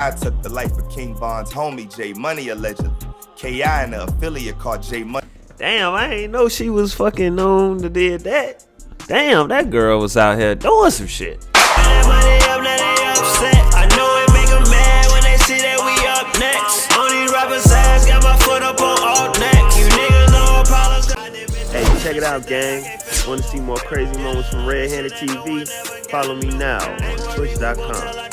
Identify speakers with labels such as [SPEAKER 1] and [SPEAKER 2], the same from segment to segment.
[SPEAKER 1] I took the life of King Von's homie, J Money, allegedly. K.I. and the affiliate called J Money.
[SPEAKER 2] Damn, I ain't know she was fucking known to did that. Damn, that girl was out here doing some shit.
[SPEAKER 3] I know it make them mad when they see that we up next. On these rappers' ass, got my foot up on all next. You niggas know problems.
[SPEAKER 2] Hey, check it out, gang. Want to see more crazy moments from Red-Handed TV? Follow me now on Twitch.com.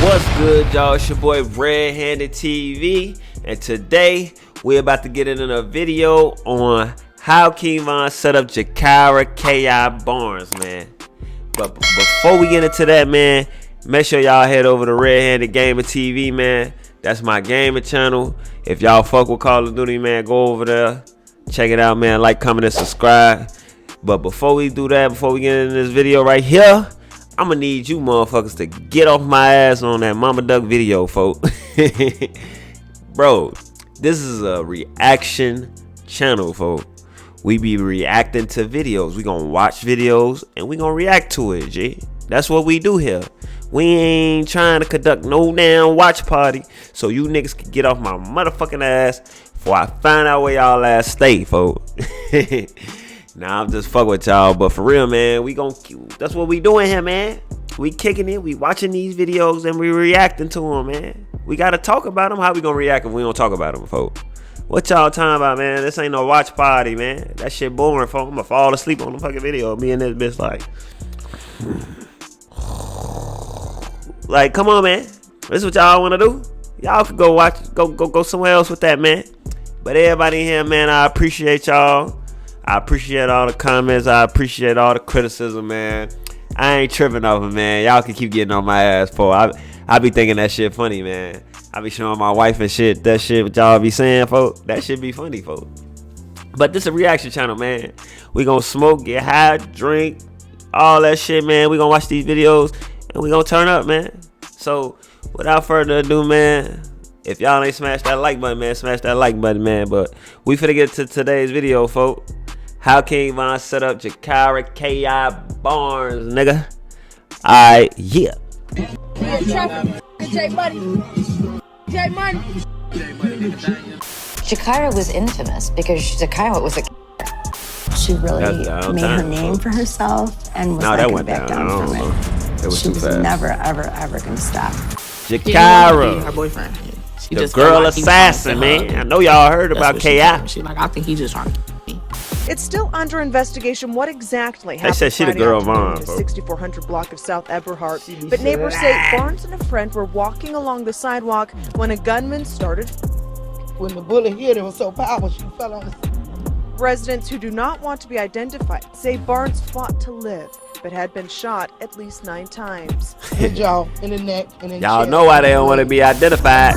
[SPEAKER 2] What's good, y'all? It's your boy Red-Handed TV, and today we're about to get into a video on how King Von set up Gakira K.I. Barnes, man. But before we get into that, man, make sure y'all head over to Red-Handed Gamer TV, man. That's my gaming channel. If y'all fuck with Call of Duty, man, go over there. Check it out, man. Like, comment, and subscribe. But before we do that, before we get into this video right here, I'm gonna need you motherfuckers to get off my ass on that Mama Duck video, folks. Bro, this is a reaction channel, folks. We be reacting to videos. We gonna watch videos and we gonna react to it, G. That's what we do here. We ain't trying to conduct no damn watch party. So you niggas can get off my motherfucking ass before I find out where y'all ass stay, folks. Nah, I'm just fucking with y'all. But for real, man, that's what we doing here, man. We kicking it. We watching these videos and we reacting to them, man. We gotta talk about them. How we gonna react if we don't talk about them, folks? What y'all talking about, man? This ain't no watch party, man. That shit boring, folks. I'm gonna fall asleep on the fucking video. Me and this bitch like, come on, man. This is what y'all wanna do? Y'all could go watch, go somewhere else with that, man. But everybody in here, man, I appreciate y'all. I appreciate all the comments. I appreciate all the criticism, man. I ain't tripping off it, man. Y'all can keep getting on my ass for. I be thinking that shit funny, man. I be showing my wife and shit. That shit what y'all be saying, folks. That shit be funny, folks. But this is a reaction channel, man. We gonna smoke, get high, drink, all that shit, man. We gonna watch these videos and we gonna turn up, man. So without further ado, man, if y'all ain't smashed that like button, man, smash that like button, man. But we finna get to today's video, folks. How King Von set up Gakira K.I. Barnes, nigga. Alright, yeah.
[SPEAKER 4] Gakira was infamous because Gakira was a.
[SPEAKER 5] She really made her name for herself and was not gonna back down from it. She was never, ever gonna stop.
[SPEAKER 2] Gakira,
[SPEAKER 6] her boyfriend.
[SPEAKER 2] the girl assassin, man. I know y'all heard about K.I.
[SPEAKER 6] She like, I think he just trying to me.
[SPEAKER 7] It's still under investigation what exactly
[SPEAKER 2] They
[SPEAKER 7] happened
[SPEAKER 2] said she the
[SPEAKER 7] Friday
[SPEAKER 2] girl
[SPEAKER 7] afternoon
[SPEAKER 2] Von,
[SPEAKER 7] in the
[SPEAKER 2] folks.
[SPEAKER 7] 6400 block of South Eberhart. But neighbors say Barnes and a friend were walking along the sidewalk when a gunman started.
[SPEAKER 8] When the bullet hit, it was so powerful she fell on the.
[SPEAKER 7] Residents who do not want to be identified say Barnes fought to live, but had been shot at least 9 times.
[SPEAKER 8] In the jaw, in the neck, and in the
[SPEAKER 2] Y'all
[SPEAKER 8] chest.
[SPEAKER 2] know why they don't want to be identified.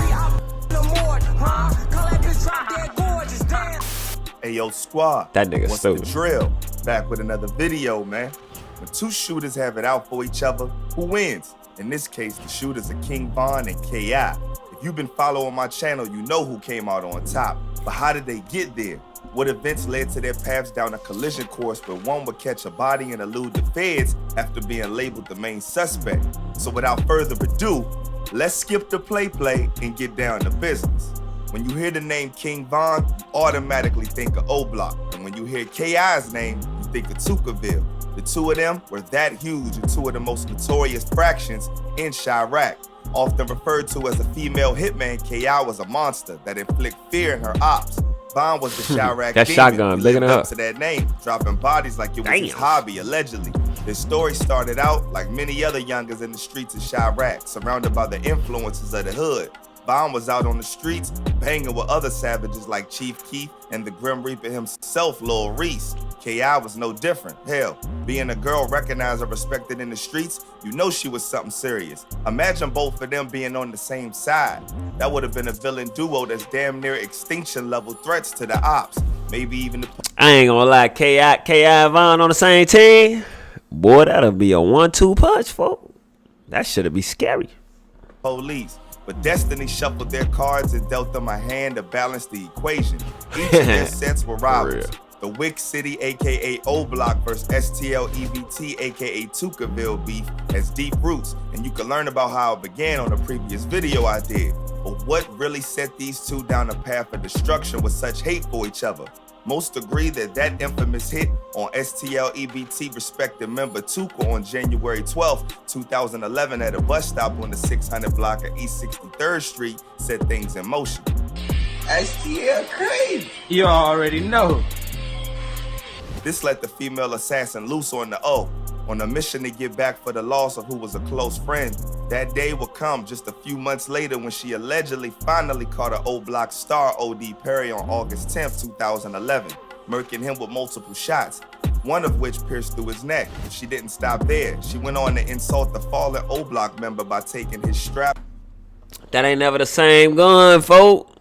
[SPEAKER 1] Hey, yo, squad.
[SPEAKER 2] That nigga
[SPEAKER 1] What's the
[SPEAKER 2] stupid.
[SPEAKER 1] drill? Back with another video, man. When two shooters have it out for each other, who wins? In this case, the shooters are King Von and K.I. If you've been following my channel, you know who came out on top. But how did they get there? What events led to their paths down a collision course where one would catch a body and elude the feds after being labeled the main suspect? So without further ado, let's skip the play and get down to business. When you hear the name King Von, you automatically think of O-Block. And when you hear K.I.'s name, you think of Tukaville. The two of them were that huge and two of the most notorious fractions in Chirac. Often referred to as a female hitman, K.I. was a monster that inflict fear in her ops. Von was the Chirac
[SPEAKER 2] that
[SPEAKER 1] demon
[SPEAKER 2] shotgun,
[SPEAKER 1] who
[SPEAKER 2] big
[SPEAKER 1] lived
[SPEAKER 2] enough.
[SPEAKER 1] up to that name, dropping bodies like it was his hobby, allegedly. His story started out like many other youngers in the streets of Chirac, surrounded by the influences of the hood. Von was out on the streets, banging with other savages like Chief Keef and the Grim Reaper himself, Lil Reese. K.I. was no different. Hell, being a girl recognized and respected in the streets, you know she was something serious. Imagine both of them being on the same side. That would have been a villain duo that's damn near extinction level threats to the ops. Maybe even the
[SPEAKER 2] I ain't gonna lie, K.I. Von on the same team. Boy, that'll be a 1-2 punch, folks. That should be scary.
[SPEAKER 1] police. But destiny shuffled their cards and dealt them a hand to balance the equation. Each of their sets were rivals. The Wick City, aka O Block versus STL EBT, aka Tukaville beef has deep roots, and you can learn about how it began on a previous video I did. But what really set these two down a path of destruction with such hate for each other? Most agree that infamous hit on STL EBT respected member Tuka on January 12, 2011 at a bus stop on the 600 block of East 63rd Street set things in motion.
[SPEAKER 8] STL crazy.
[SPEAKER 9] You already know.
[SPEAKER 1] This let the female assassin loose on the O, on a mission to get back for the loss of who was a close friend. That day would come just a few months later when she allegedly finally caught an O Block star O.D. Perry on August 10, 2011, murking him with multiple shots, one of which pierced through his neck. But she didn't stop there. She went on to insult the fallen O Block member by taking his strap.
[SPEAKER 2] That ain't never the same gun, folk.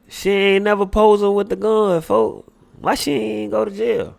[SPEAKER 2] She ain't never posing with the gun, folk. Why she ain't go to jail?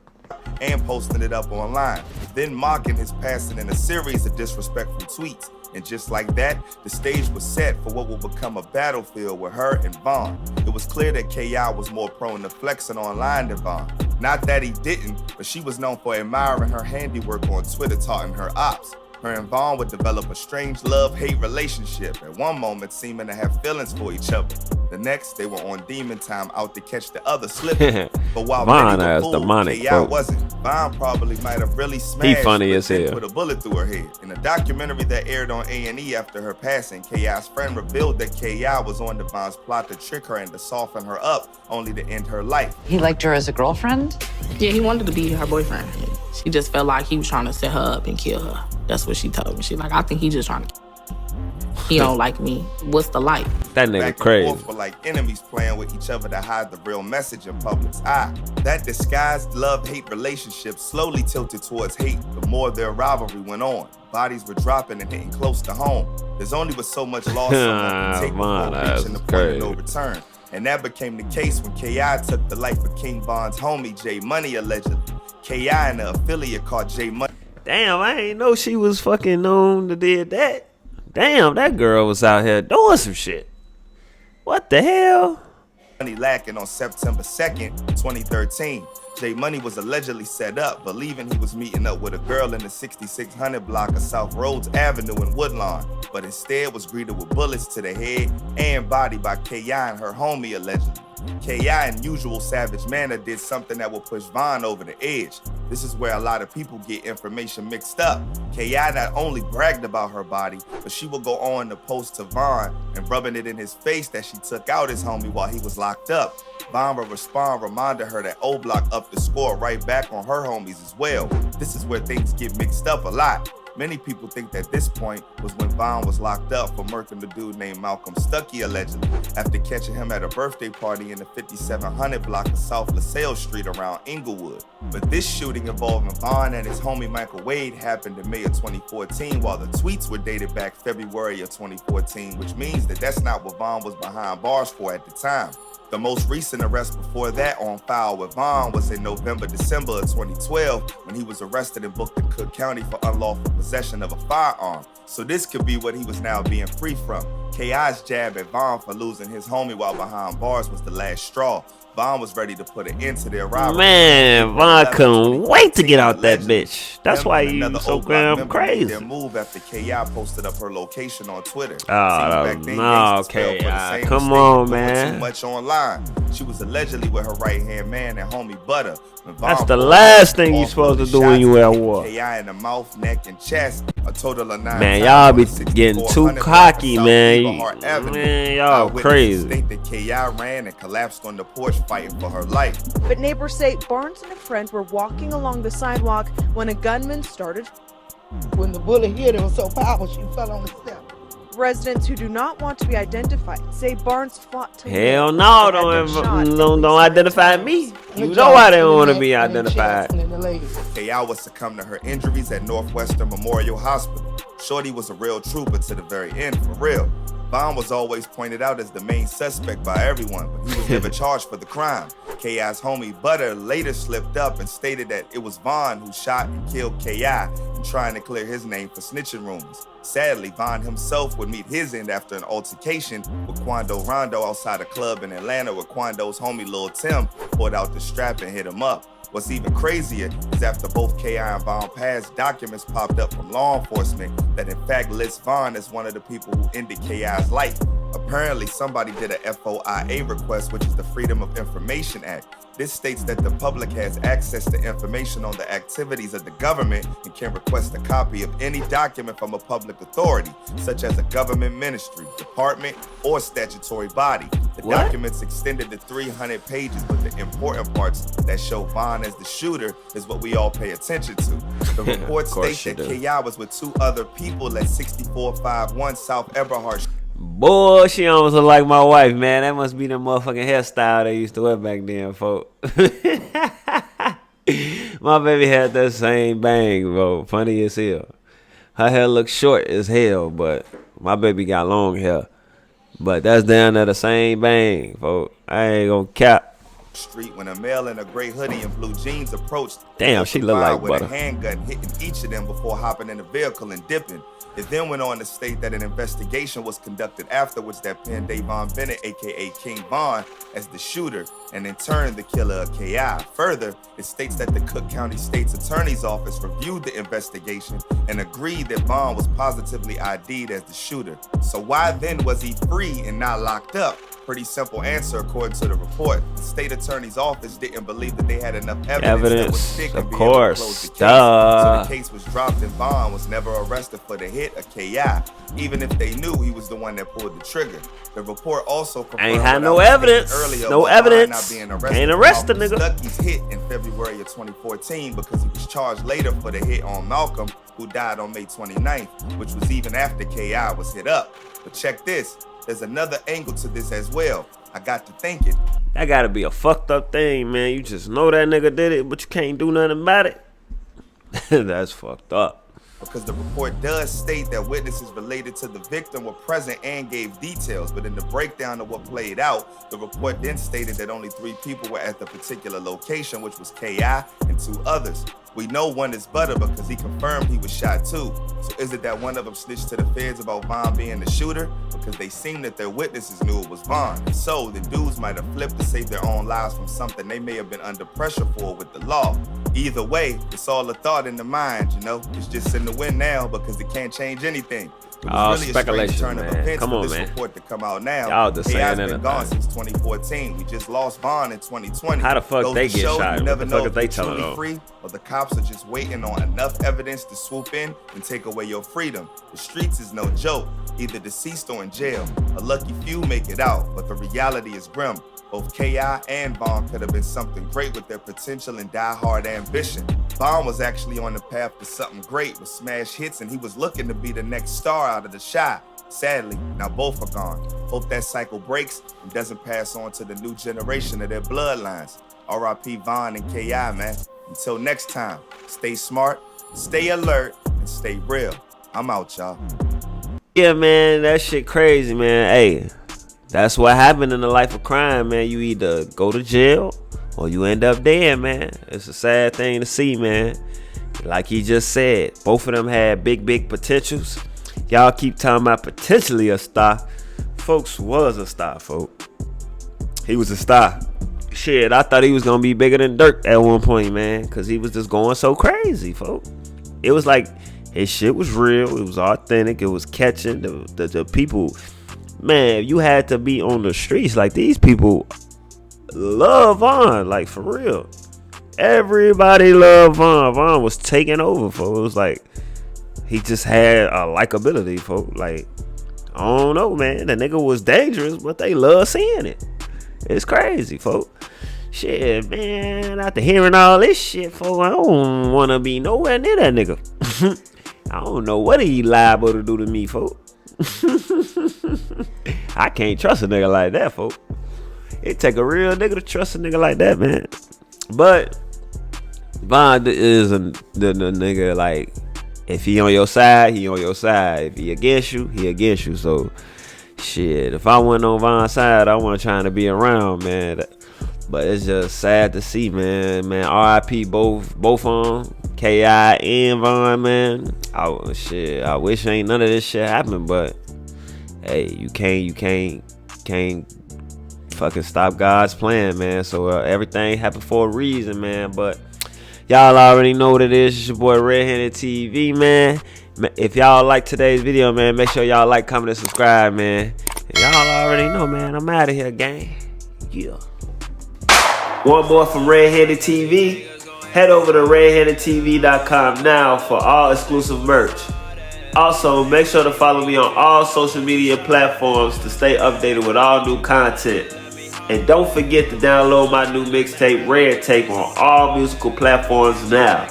[SPEAKER 1] And posting it up online, then mocking his passing in a series of disrespectful tweets. And just like that, the stage was set for what will become a battlefield with her and Vaughn. It was clear that K.I. was more prone to flexing online than Vaughn. Not that he didn't, but she was known for admiring her handiwork on Twitter, taunting her ops. Her and Vaughn would develop a strange love-hate relationship, at one moment seeming to have feelings for each other. The next, they were on demon time out to catch the other slipping. But while
[SPEAKER 2] Vaughn
[SPEAKER 1] many
[SPEAKER 2] has
[SPEAKER 1] were fooled,
[SPEAKER 2] demonic,
[SPEAKER 1] K.I. wasn't. Vaughn probably might have really smashed,
[SPEAKER 2] he funny as hell.
[SPEAKER 1] Put a bullet through her head. In a documentary that aired on A&E after her passing, K.I.'s friend revealed that K.I. was on Devon's plot to trick her and to soften her up, only to end her life.
[SPEAKER 4] He liked her as a girlfriend?
[SPEAKER 6] Yeah, he wanted to be her boyfriend. She just felt like he was trying to set her up and kill her. That's what she told me. She's like, I think he just trying to He don't like me. What's the like?
[SPEAKER 2] That nigga
[SPEAKER 1] Back
[SPEAKER 2] crazy.
[SPEAKER 1] and forth were like enemies playing with each other to hide the real message in public's eye. That disguised love-hate relationship slowly tilted towards hate the more their rivalry went on. Bodies were dropping and hitting close to home. There's only was so much loss someone could take before reaching the point of no return. And that became the case when K.I. took the life of King Von's homie, J Money, allegedly. K.I. and the affiliate called J Money.
[SPEAKER 2] Damn, I ain't know she was fucking known to did that. Damn, that girl was out here doing some shit. What the hell?
[SPEAKER 1] Money lacking on September 2nd, 2013. J Money was allegedly set up, believing he was meeting up with a girl in the 6600 block of South Rhodes Avenue in Woodlawn, but instead was greeted with bullets to the head and body by K.I. and her homie, allegedly. K.I. in usual savage manner did something that would push Vaughn over the edge. This is where a lot of people get information mixed up. K.I. not only bragged about her body, but she would go on to post to Vaughn and rubbing it in his face that she took out his homie while he was locked up. Vaughn would respond, reminding her that O Block upped the score right back on her homies as well. This is where things get mixed up a lot. Many people think that this point was when Vaughn was locked up for murking the dude named Malcolm Stuckey, allegedly, after catching him at a birthday party in the 5700 block of South LaSalle Street around Inglewood. But this shooting involving Vaughn and his homie Michael Wade happened in May of 2014, while the tweets were dated back February of 2014, which means that that's not what Vaughn was behind bars for at the time. The most recent arrest before that on file with Vaughn was in December of 2012 when he was arrested and booked in Cook County for unlawful possession of a firearm. So this could be what he was now being free from. K.I.'s jab at Vaughn for losing his homie while behind bars was the last straw. Vaughn was ready to put an end to their rivalry.
[SPEAKER 2] Man, Vaughn couldn't wait to get out that bitch. That's why he was so damn crazy.
[SPEAKER 1] Their move after K.I. posted up her location on Twitter.
[SPEAKER 2] Oh, no, K.I. Come on, man.
[SPEAKER 1] Too much online. She was allegedly with her right-hand man and homie Butta.
[SPEAKER 2] That's the last thing you supposed to do when you at war.
[SPEAKER 1] K.I. in the mouth, neck, and chest. A total of 9
[SPEAKER 2] man, y'all be getting too cocky, man. Man, y'all crazy.
[SPEAKER 1] Think that K.I. ran and collapsed on the porch fighting for her life.
[SPEAKER 7] But neighbors say Barnes and a friend were walking along the sidewalk when a gunman started.
[SPEAKER 8] When the bullet hit, it was so powerful she fell on the step.
[SPEAKER 7] Residents who do not want to be identified say Barnes fought to
[SPEAKER 2] hell
[SPEAKER 7] live,
[SPEAKER 2] no,
[SPEAKER 7] but
[SPEAKER 2] don't identify me. You know I didn't want to be identified.
[SPEAKER 1] K.I. would succumb to her injuries at Northwestern Memorial Hospital. Shorty was a real trooper to the very end, for real. Blam was always pointed out as the main suspect by everyone, but he was never charged for the crime. K.I.'s homie Butta later slipped up and stated that it was Von who shot and killed K.I. in trying to clear his name for snitching rumors. Sadly, Von himself would meet his end after an altercation with Quando Rondo outside a club in Atlanta where Quando's homie Lil Tim pulled out the strap and hit him up. What's even crazier is after both K.I. and Von passed, documents popped up from law enforcement that in fact lists Von as one of the people who ended K.I.'s life. Apparently, somebody did a FOIA request, which is the Freedom of Information Act. This states that the public has access to information on the activities of the government and can request a copy of any document from a public authority, such as a government ministry, department, or statutory body. The documents extended to 300 pages, but the important parts that show Von as the shooter is what we all pay attention to. The report states that K.I. was with two other people at 6451 South Eberhard.
[SPEAKER 2] Boy, she almost look like my wife, man. That must be the motherfucking hairstyle they used to wear back then, folk. My baby had that same bang, bro. Funny as hell. Her hair looks short as hell, but my baby got long hair. But that's down to the same bang, folk. I ain't gonna cap.
[SPEAKER 1] Street when a male in a gray hoodie and blue jeans approached.
[SPEAKER 2] Damn, she look like
[SPEAKER 1] with
[SPEAKER 2] Butter.
[SPEAKER 1] A handgun hitting each of them before hopping in the vehicle and dipping. It then went on to state that an investigation was conducted afterwards that pinned Davon Bennett, aka King Von, as the shooter, and in turn the killer of K.I. Further, it states that the Cook County State's Attorney's Office reviewed the investigation and agreed that Von was positively ID'd as the shooter. So why then was he free and not locked up? Pretty simple answer according to the report. The state attorney's office didn't believe that they had enough evidence that was thick and be able to close the case. So the case was dropped and Von was never arrested for the hit of K.I., even if they knew he was the one that pulled the trigger. The report also confirmed
[SPEAKER 2] ain't had no evidence. No evidence.
[SPEAKER 1] Not being arrested.
[SPEAKER 2] Ain't arrested, nigga.
[SPEAKER 1] Stuckey's hit in February of 2014 because he was charged later for the hit on Malcolm, who died on May 29th, which was even after K.I. was hit up. But check this. There's another angle to this as well. I got to thinking.
[SPEAKER 2] That gotta be a fucked up thing, man. You just know that nigga did it, but you can't do nothing about it. That's fucked up.
[SPEAKER 1] Because the report does state that witnesses related to the victim were present and gave details, but in the breakdown of what played out, the report then stated that only 3 people were at the particular location, which was K.I. and 2 others. We know one is Butta because he confirmed he was shot too. So is it that one of them snitched to the feds about Von being the shooter? Because they seem that their witnesses knew it was Von. If so, the dudes might have flipped to save their own lives from something they may have been under pressure for with the law. Either way, it's all a thought in the mind, you know? It's just in the wind now because it can't change anything. It was really
[SPEAKER 2] speculation,
[SPEAKER 1] a strange turn
[SPEAKER 2] man.
[SPEAKER 1] of events
[SPEAKER 2] Come
[SPEAKER 1] for
[SPEAKER 2] on,
[SPEAKER 1] this
[SPEAKER 2] man.
[SPEAKER 1] report to come out now.
[SPEAKER 2] Y'all just saying
[SPEAKER 1] K.I.'s been
[SPEAKER 2] anything.
[SPEAKER 1] gone since 2014. We just lost Von in 2020.
[SPEAKER 2] How the fuck
[SPEAKER 1] Goes
[SPEAKER 2] they
[SPEAKER 1] to
[SPEAKER 2] get
[SPEAKER 1] show
[SPEAKER 2] shot?
[SPEAKER 1] You never
[SPEAKER 2] What the fuck
[SPEAKER 1] know
[SPEAKER 2] is they
[SPEAKER 1] if they're
[SPEAKER 2] telling
[SPEAKER 1] truly
[SPEAKER 2] them?
[SPEAKER 1] free or the cops are just waiting on enough evidence to swoop in and take away your freedom. The streets is no joke. Either deceased or in jail. A lucky few make it out, but the reality is grim. Both K.I. and Von could have been something great with their potential and die-hard ambition. Von was actually on the path to something great with smash hits, and he was looking to be the next star out of the Chi. Sadly, now both are gone. Hope that cycle breaks and doesn't pass on to the new generation of their bloodlines. R.I.P. Von and K.I., man. Until next time, stay smart, stay alert, and stay real. I'm out, y'all.
[SPEAKER 2] Yeah, man, that shit crazy, man. Hey, that's what happened in the life of crime, man. You either go to jail or you end up dead, man. It's a sad thing to see, man. Like he just said, both of them had big potentials. Y'all keep talking about potentially a star. Folks was a star, folk. He was a star. Shit, I thought he was gonna be bigger than Dirk at one point, man, because he was just going so crazy, folk. It was like his shit was real. It was authentic. It was catching the people. Man, you had to be on the streets. Like, these people love Von, like, for real. Everybody loved Von. Von was taking over, folks. It was like he just had a likability, folks. Like, I don't know, man. The nigga was dangerous, but they love seeing it. It's crazy, folks. Shit, man. After hearing all this shit, folks, I don't want to be nowhere near that nigga. I don't know what he liable to do to me, folks. I can't trust a nigga like that, folks. It take a real nigga to trust a nigga like that, man. But Von is the nigga, like, if he on your side, he on your side. If he against you, he against you. So shit, if I wasn't on Von's side, I wasn't trying to be around, man. But it's just sad to see, man. R.I.P. both of them, K.I. and Von, man. I wish ain't none of this shit happened, but hey, you can't fucking stop God's plan, man. So everything happened for a reason, man. But y'all already know what it is. It's your boy RedHandedTV, man. If y'all like today's video, man, make sure y'all like, comment, and subscribe, man. And y'all already know, man. I'm out of here, gang. Yeah. One more from RedHandedTV. Head over to RedHandedTV.com now for all exclusive merch. Also, make sure to follow me on all social media platforms to stay updated with all new content. And don't forget to download my new mixtape, Red Tape, on all musical platforms now.